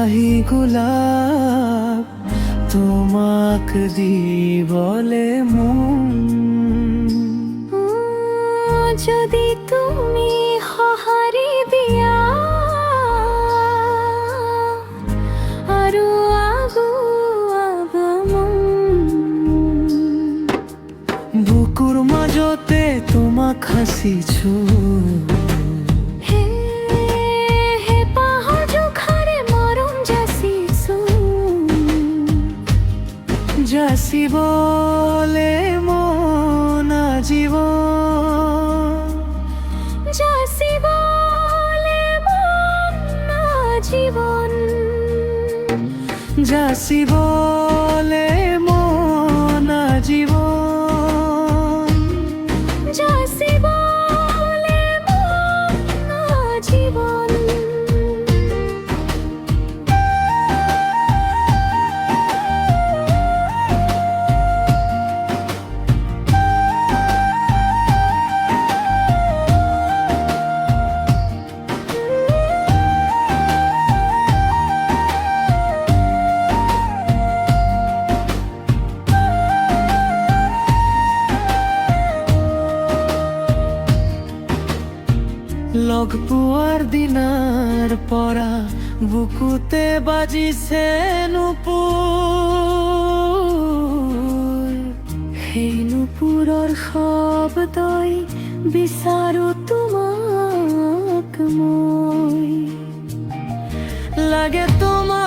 চাহি গোলাপ তোমাক দি বলে মন। যদি তুমি সঁহাৰি দিয়া আৰু আগুৱাব মন। বুকুৰ মাজতে তোমাক সাঁচিছো, যাচিবলে মন আজীবন, যাচিবলে মন আজীবন, যাচিবলে মন আজীবন, যাচিবলে মন আজীবন। লগ পোৱাৰ দিনাৰ পৰা বুকুতে বাজিছে নুপুৰ। সেই নুপুৰৰ শব্দই বিচাৰো তোমাক মই। লাগে তোমাক